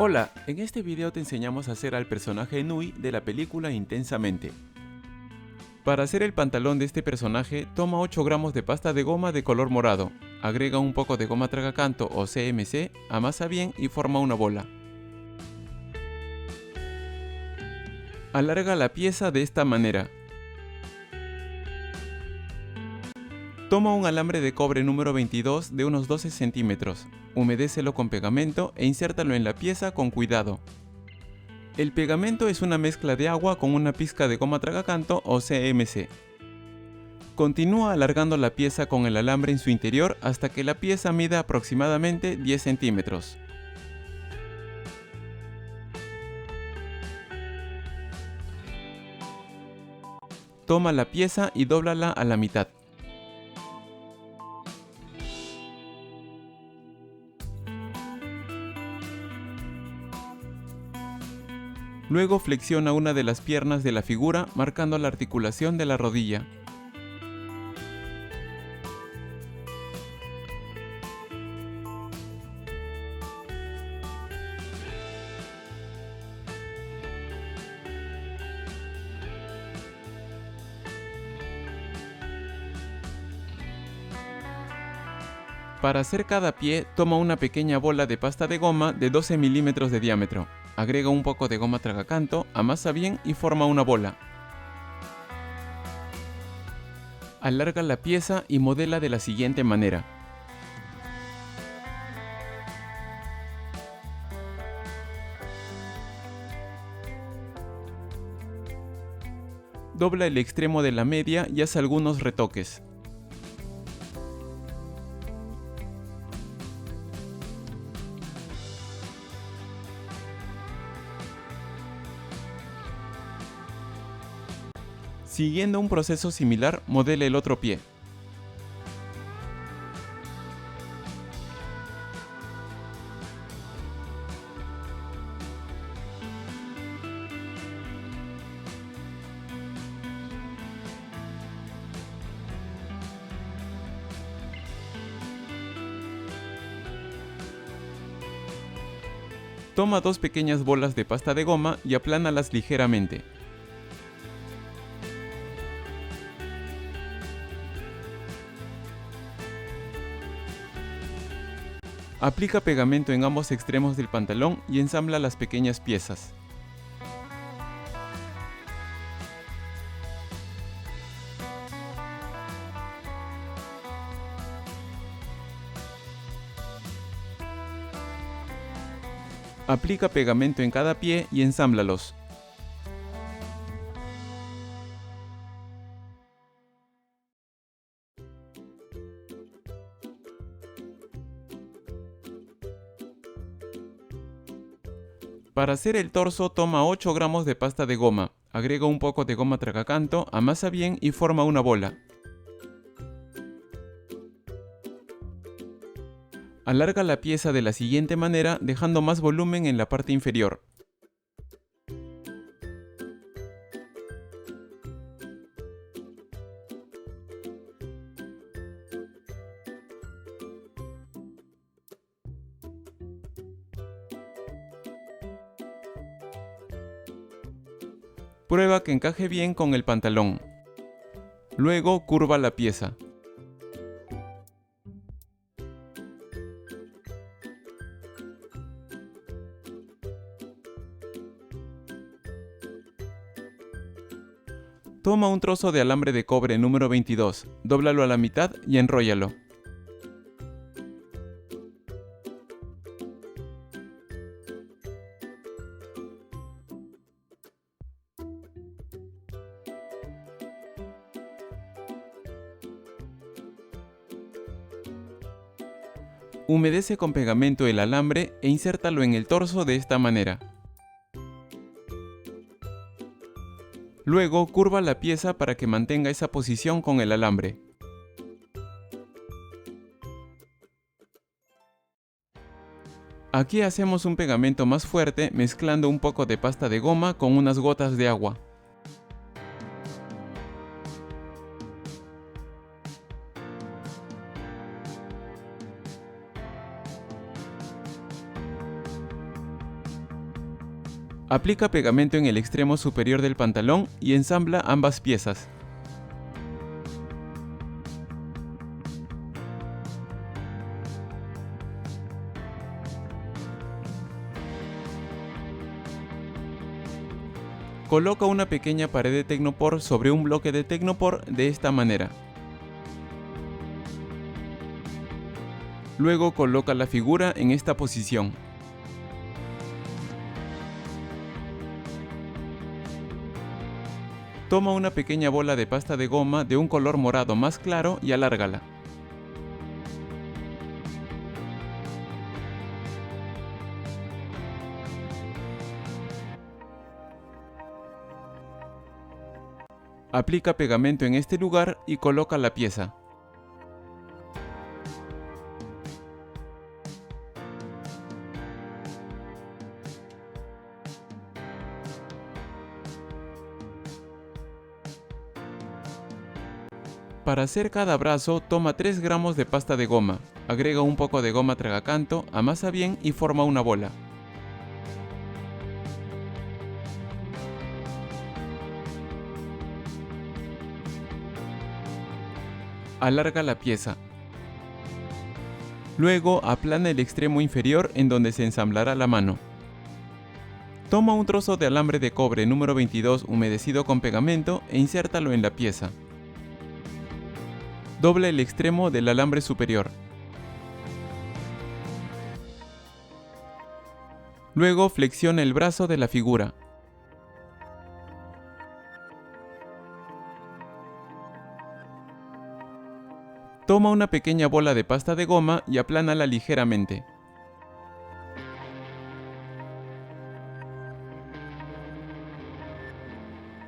Hola, en este video te enseñamos a hacer al personaje Nui de la película Intensamente. Para hacer el pantalón de este personaje, toma 8 gramos de pasta de goma de color morado, agrega un poco de goma tragacanto o CMC, amasa bien y forma una bola. Alarga la pieza de esta manera. Toma un alambre de cobre número 22 de unos 12 centímetros, humedécelo con pegamento e insértalo en la pieza con cuidado. El pegamento es una mezcla de agua con una pizca de goma tragacanto o CMC. Continúa alargando la pieza con el alambre en su interior hasta que la pieza mida aproximadamente 10 centímetros. Toma la pieza y dóblala a la mitad. Luego flexiona una de las piernas de la figura marcando la articulación de la rodilla. Para hacer cada pie, toma una pequeña bola de pasta de goma de 12 milímetros de diámetro. Agrega un poco de goma tragacanto, amasa bien y forma una bola. Alarga la pieza y modela de la siguiente manera. Dobla el extremo de la media y haz algunos retoques. Siguiendo un proceso similar, modela el otro pie. Toma 2 pequeñas bolas de pasta de goma y aplánalas ligeramente. Aplica pegamento en ambos extremos del pantalón y ensambla las pequeñas piezas. Aplica pegamento en cada pie y ensámblalos. Para hacer el torso, toma 8 gramos de pasta de goma, agrega un poco de goma tragacanto, amasa bien y forma una bola. Alarga la pieza de la siguiente manera, dejando más volumen en la parte inferior. Prueba que encaje bien con el pantalón. Luego curva la pieza. Toma un trozo de alambre de cobre número 22, dóblalo a la mitad y enróllalo. Humedece con pegamento el alambre e insértalo en el torso de esta manera. Luego curva la pieza para que mantenga esa posición con el alambre. Aquí hacemos un pegamento más fuerte mezclando un poco de pasta de goma con unas gotas de agua. Aplica pegamento en el extremo superior del pantalón y ensambla ambas piezas. Coloca una pequeña pared de Tecnopor sobre un bloque de Tecnopor de esta manera. Luego coloca la figura en esta posición. Toma una pequeña bola de pasta de goma de un color morado más claro y alárgala. Aplica pegamento en este lugar y coloca la pieza. Para hacer cada brazo, toma 3 gramos de pasta de goma, agrega un poco de goma tragacanto, amasa bien y forma una bola. Alarga la pieza. Luego aplana el extremo inferior en donde se ensamblará la mano. Toma un trozo de alambre de cobre número 22 humedecido con pegamento e insértalo en la pieza. Dobla el extremo del alambre superior. Luego flexiona el brazo de la figura. Toma una pequeña bola de pasta de goma y aplánala ligeramente.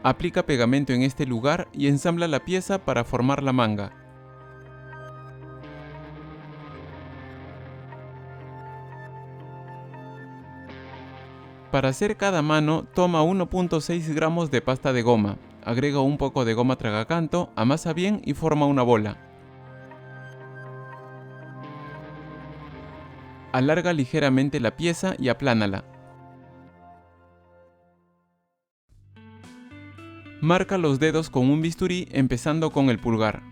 Aplica pegamento en este lugar y ensambla la pieza para formar la manga. Para hacer cada mano, toma 1.6 gramos de pasta de goma, agrega un poco de goma tragacanto, amasa bien y forma una bola. Alarga ligeramente la pieza y aplánala. Marca los dedos con un bisturí empezando con el pulgar.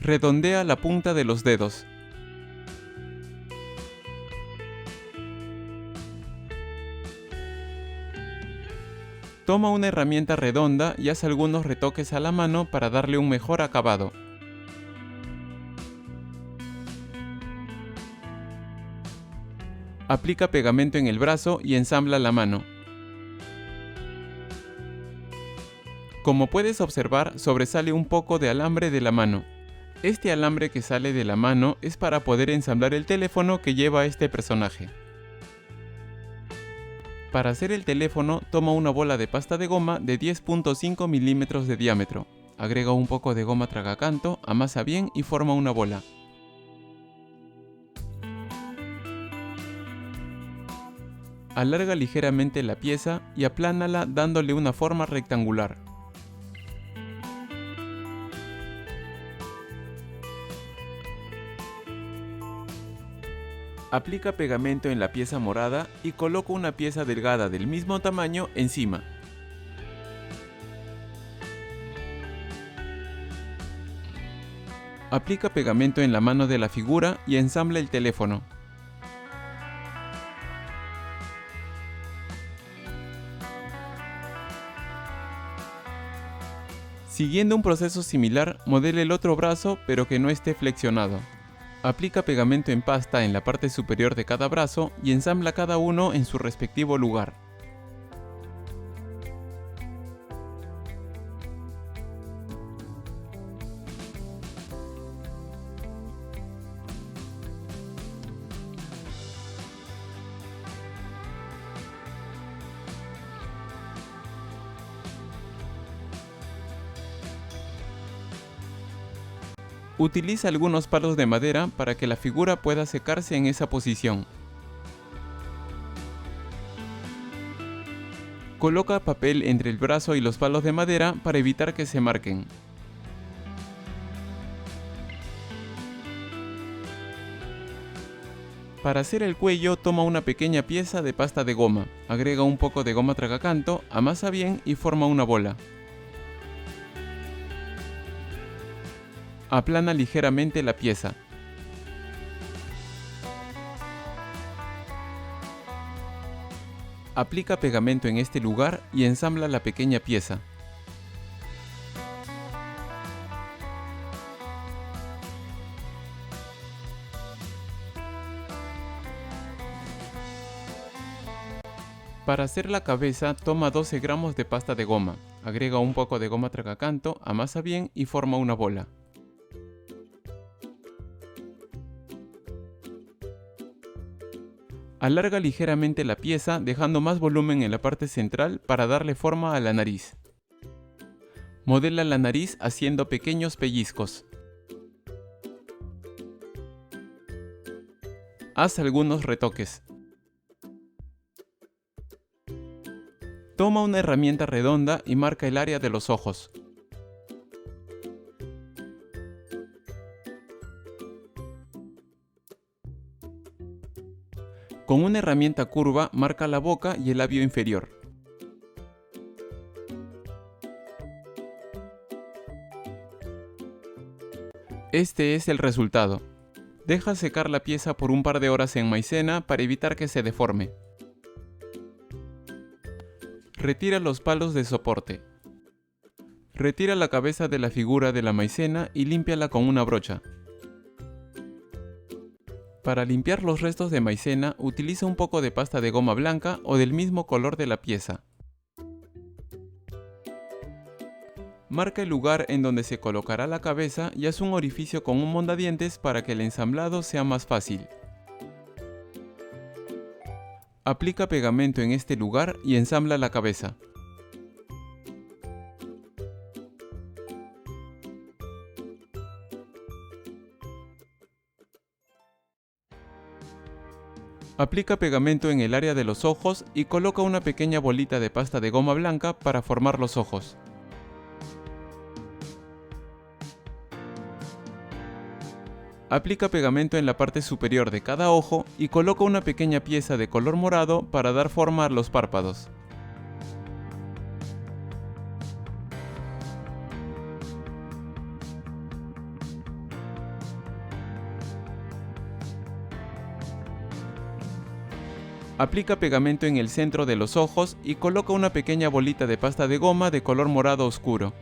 Redondea la punta de los dedos. Toma una herramienta redonda y haz algunos retoques a la mano para darle un mejor acabado. Aplica pegamento en el brazo y ensambla la mano. Como puedes observar, sobresale un poco de alambre de la mano. Este alambre que sale de la mano es para poder ensamblar el teléfono que lleva este personaje. Para hacer el teléfono, toma una bola de pasta de goma de 10.5 milímetros de diámetro. Agrega un poco de goma tragacanto, amasa bien y forma una bola. Alarga ligeramente la pieza y aplánala dándole una forma rectangular. Aplica pegamento en la pieza morada y coloca una pieza delgada del mismo tamaño encima. Aplica pegamento en la mano de la figura y ensambla el teléfono. Siguiendo un proceso similar, modela el otro brazo pero que no esté flexionado. Aplica pegamento en pasta en la parte superior de cada brazo y ensambla cada uno en su respectivo lugar. Utiliza algunos palos de madera para que la figura pueda secarse en esa posición. Coloca papel entre el brazo y los palos de madera para evitar que se marquen. Para hacer el cuello, toma una pequeña pieza de pasta de goma, agrega un poco de goma tragacanto, amasa bien y forma una bola. Aplana ligeramente la pieza. Aplica pegamento en este lugar y ensambla la pequeña pieza. Para hacer la cabeza, toma 12 gramos de pasta de goma, agrega un poco de goma tragacanto, amasa bien y forma una bola. Alarga ligeramente la pieza dejando más volumen en la parte central para darle forma a la nariz. Modela la nariz haciendo pequeños pellizcos. Haz algunos retoques. Toma una herramienta redonda y marca el área de los ojos. Con una herramienta curva marca la boca y el labio inferior. Este es el resultado. Deja secar la pieza por un par de horas en maicena para evitar que se deforme. Retira los palos de soporte. Retira la cabeza de la figura de la maicena y límpiala con una brocha. Para limpiar los restos de maicena, utiliza un poco de pasta de goma blanca o del mismo color de la pieza. Marca el lugar en donde se colocará la cabeza y haz un orificio con un mondadientes para que el ensamblado sea más fácil. Aplica pegamento en este lugar y ensambla la cabeza. Aplica pegamento en el área de los ojos y coloca una pequeña bolita de pasta de goma blanca para formar los ojos. Aplica pegamento en la parte superior de cada ojo y coloca una pequeña pieza de color morado para dar forma a los párpados. Aplica pegamento en el centro de los ojos y coloca una pequeña bolita de pasta de goma de color morado oscuro.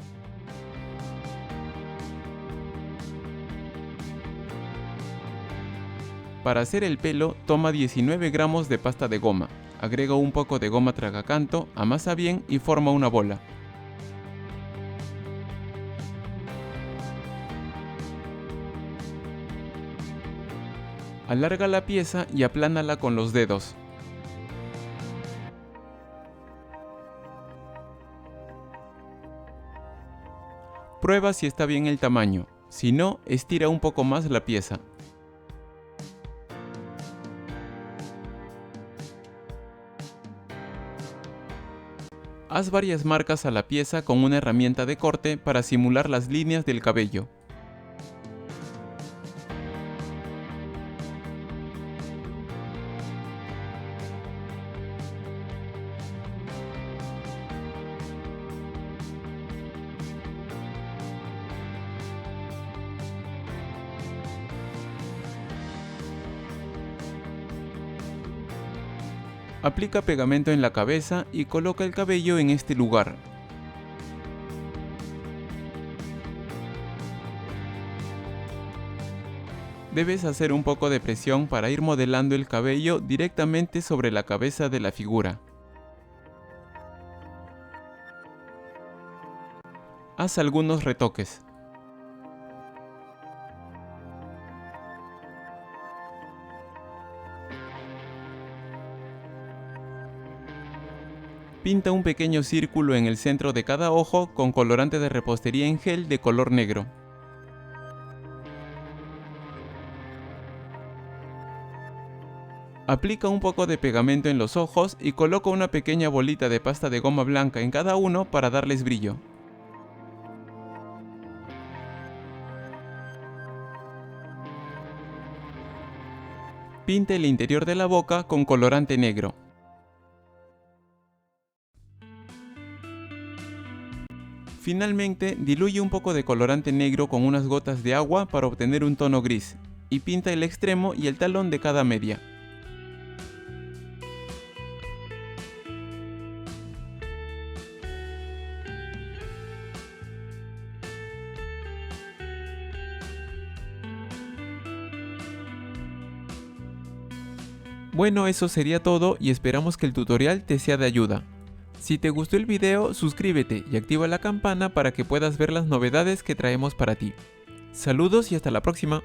Para hacer el pelo, toma 19 gramos de pasta de goma, agrega un poco de goma tragacanto, amasa bien y forma una bola. Alarga la pieza y aplánala con los dedos. Prueba si está bien el tamaño, si no, estira un poco más la pieza. Haz varias marcas a la pieza con una herramienta de corte para simular las líneas del cabello. Aplica pegamento en la cabeza y coloca el cabello en este lugar. Debes hacer un poco de presión para ir modelando el cabello directamente sobre la cabeza de la figura. Haz algunos retoques. Pinta un pequeño círculo en el centro de cada ojo con colorante de repostería en gel de color negro. Aplica un poco de pegamento en los ojos y coloca una pequeña bolita de pasta de goma blanca en cada uno para darles brillo. Pinta el interior de la boca con colorante negro. Finalmente, diluye un poco de colorante negro con unas gotas de agua para obtener un tono gris, y pinta el extremo y el talón de cada media. Bueno, eso sería todo y esperamos que el tutorial te sea de ayuda. Si te gustó el video, suscríbete y activa la campana para que puedas ver las novedades que traemos para ti. Saludos y hasta la próxima.